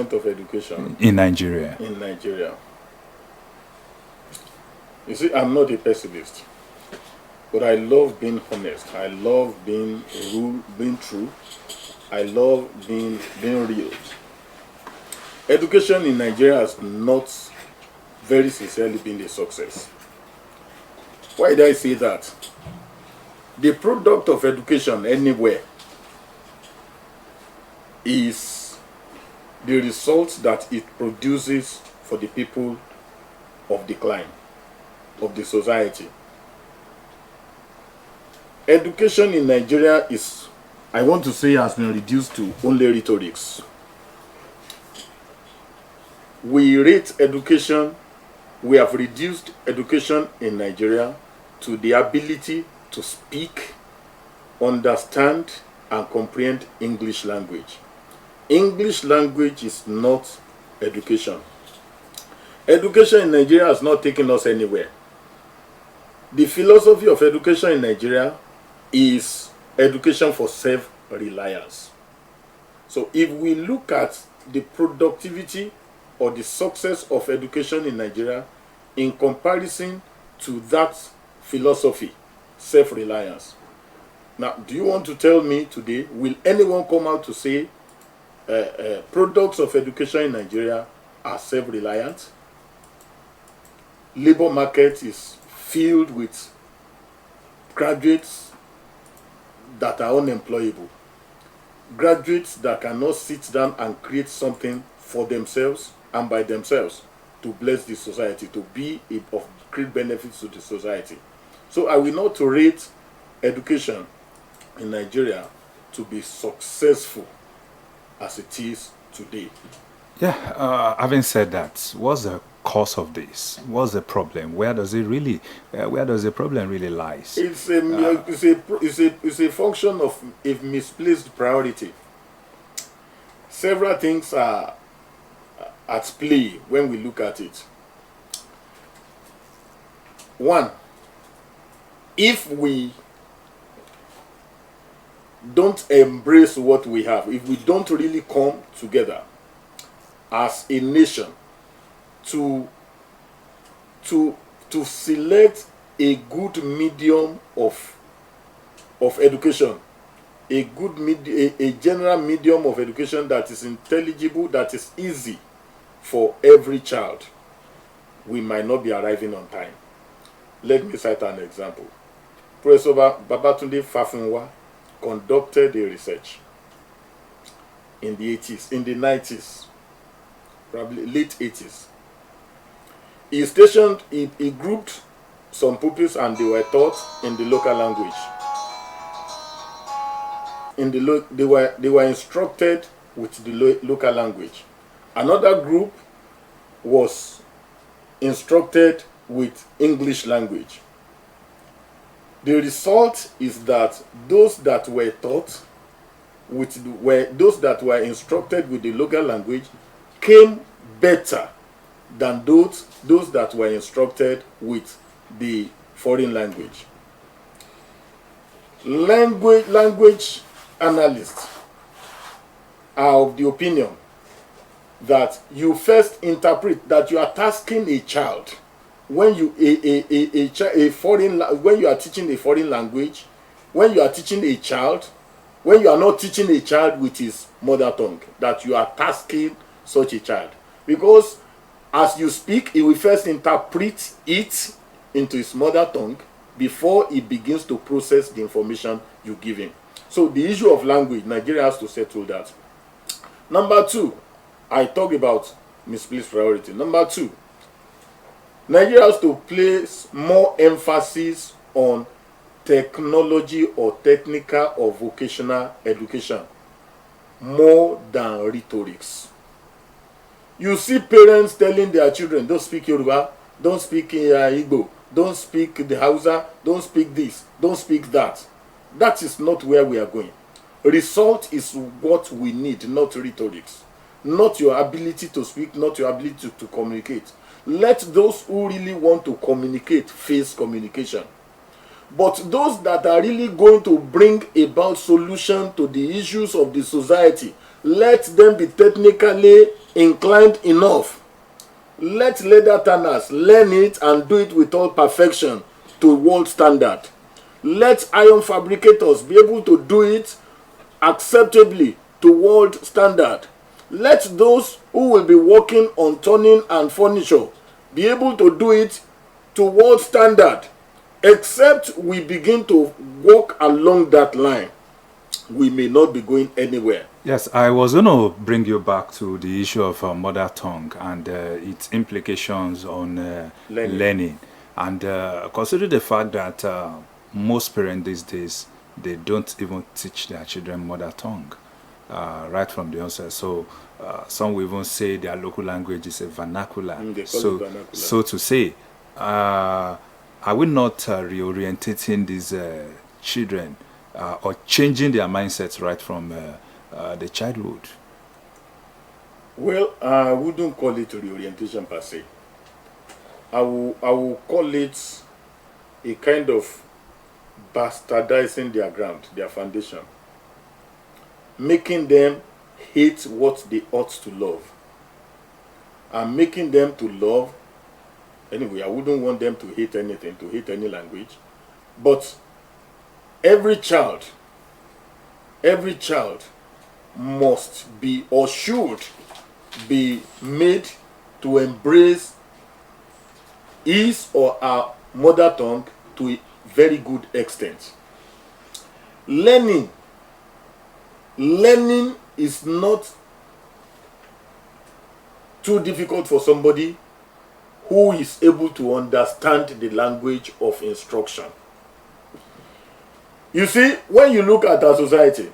development of education in Nigeria? in Nigeria. You see, I'm not a pessimist, but I love being honest. I love being true. I love being real. Education in Nigeria has not very sincerely been a success. Why did I say that? The product of education anywhere is the result that it produces for the people of the clime, of the society. Education in Nigeria is, I want to say, has been reduced to only rhetorics. We rate education, we have reduced education in Nigeria to the ability to speak, understand, and comprehend English language. English language is not education. Education in Nigeria has not taken us anywhere. The philosophy of education in Nigeria is education for self-reliance. So if we look at the productivity or the success of education in Nigeria in comparison to that philosophy, self-reliance. Now, do you want to tell me today, will anyone come out to say products of education in Nigeria are self-reliant? Labor market is filled with graduates that are unemployable, graduates that cannot sit down and create something for themselves and by themselves to bless the society, to be of great benefits to the society. So I will not rate education in Nigeria to be successful as it is today. Yeah, having said that, what's the cause of this? What's the problem? Where does the problem really lies? It's a function of a misplaced priority. Several things are at play when we look at it. One, if we don't embrace what we have, if we don't really come together as a nation to select a good medium of education, a general medium of education that is intelligible, that is easy for every child, we might not be arriving on time. Let me cite an example. Professor Babatunde Fafunwa conducted a research in the 80s, in the 90s, probably late 80s. He grouped some pupils and they were taught in the local language. They were instructed with the local language. Another group was instructed with English language. The result is that those that were taught those that were instructed with the local language came better than those that were instructed with the foreign language. Language analysts are of the opinion that you first interpret, that you are tasking a child when you when you are teaching a foreign language, when you are teaching a child, when you are not teaching a child with his mother tongue, that you are tasking such a child, because as you speak, he will first interpret it into his mother tongue before he begins to process the information you give him. So the issue of language, Nigeria has to settle that. Number two, I talk about misplaced priority. Number two, Nigeria has to place more emphasis on technology or technical or vocational education more than rhetorics. You see parents telling their children, don't speak Yoruba, don't speak Igbo, don't speak the Hausa, don't speak this, don't speak that. That is not where we are going. Result is what we need, not rhetorics. Not your ability to speak, not your ability to communicate. Let those who really want to communicate face communication. But those that are really going to bring about solution to the issues of the society, let them be technically inclined enough. Let leather tanners learn it and do it with all perfection to world standard. Let iron fabricators be able to do it acceptably to world standard. Let those who will be working on turning and furniture be able to do it to world standard. Except we begin to walk along that line, we may not be going anywhere. Yes, I was going to bring you back to the issue of mother tongue and its implications on learning. And consider the fact that most parents these days, they don't even teach their children mother tongue right from the onset. So some will even say their local language is a vernacular. They call it vernacular. So to say, are we not reorientating these children or changing their mindsets right from the childhood? Well, I wouldn't call it reorientation per se. I will call it a kind of bastardizing their ground, their foundation, making them hate what they ought to love, and making them to love. Anyway, I wouldn't want them to hate anything, to hate any language, but every child must be or should be made to embrace his or her mother tongue to a very good extent. Learning is not too difficult for somebody who is able to understand the language of instruction. You see, when you look at our society,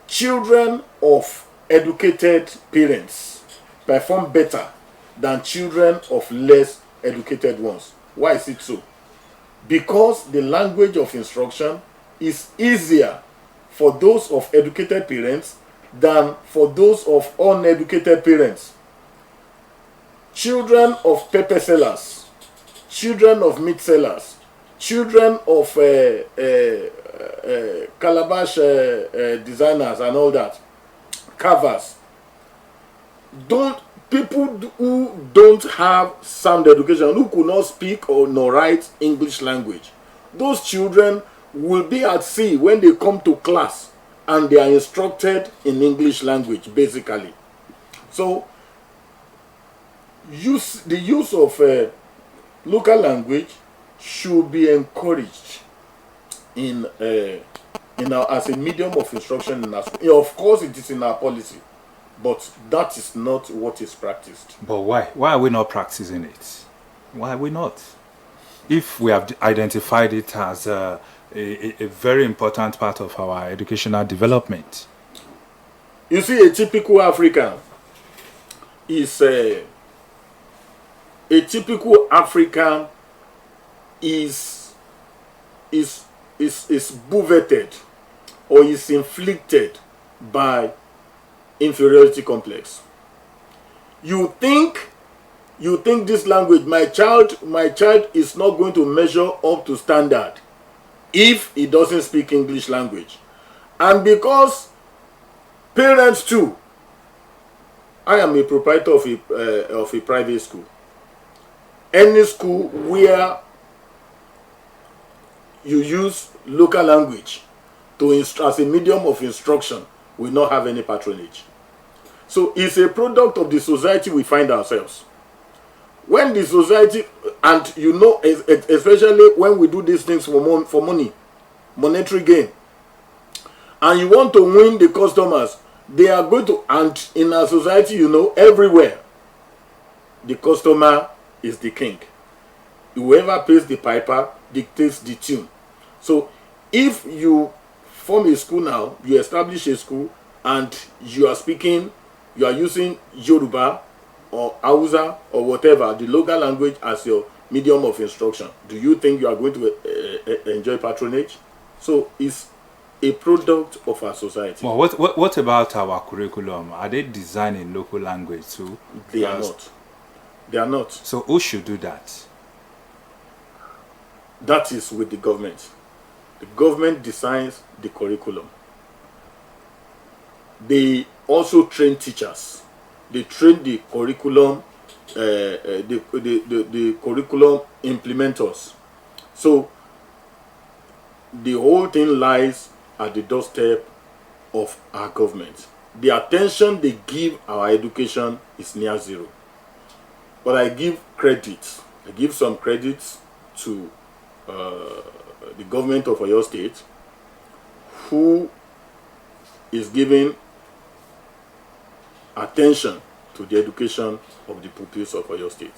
children of educated parents perform better than children of less educated ones. Why is it so? Because the language of instruction is easier for those of educated parents than for those of uneducated parents. Children of pepper sellers, children of meat sellers, children of calabash designers and all that, carvers, people who don't have sound education, who could not speak or nor write English language, those children will be at sea when they come to class and they are instructed in English language, basically. So the use of local language should be encouraged in as a medium of instruction in our school. Of course, it is in our policy, but that is not what is practiced. But why? Why are we not practicing it? Why are we not? If we have identified it as a very important part of our educational development. You see, a typical African is buffeted or is inflicted by inferiority complex. You think this language, my child is not going to measure up to standard if he doesn't speak English language. And because parents too, I am a proprietor of a private school. Any school where you use local language as a medium of instruction will not have any patronage. So it's a product of the society we find ourselves. When the society, and you know, especially when we do these things for money, monetary gain, and you want to win the customers, they are going to, and in our society, you know, everywhere, the customer is the king. Whoever pays the piper dictates the tune. So if you form a school now, you establish a school, and you are using Yoruba or Hausa or whatever, the local language as your medium of instruction, do you think you are going to enjoy patronage? So it's a product of our society. Well, what about our curriculum? Are they designed in local language too? They are not. They are not. So who should do that? that is with the government. The government designs the curriculum. They also train teachers. They train the curriculum, the curriculum implementers. So the whole thing lies at the doorstep of our government. The attention they give our education is near zero. But I give credit. I give some credits to the government of Oyo State, who is giving attention to the education of the pupils of Oyo State.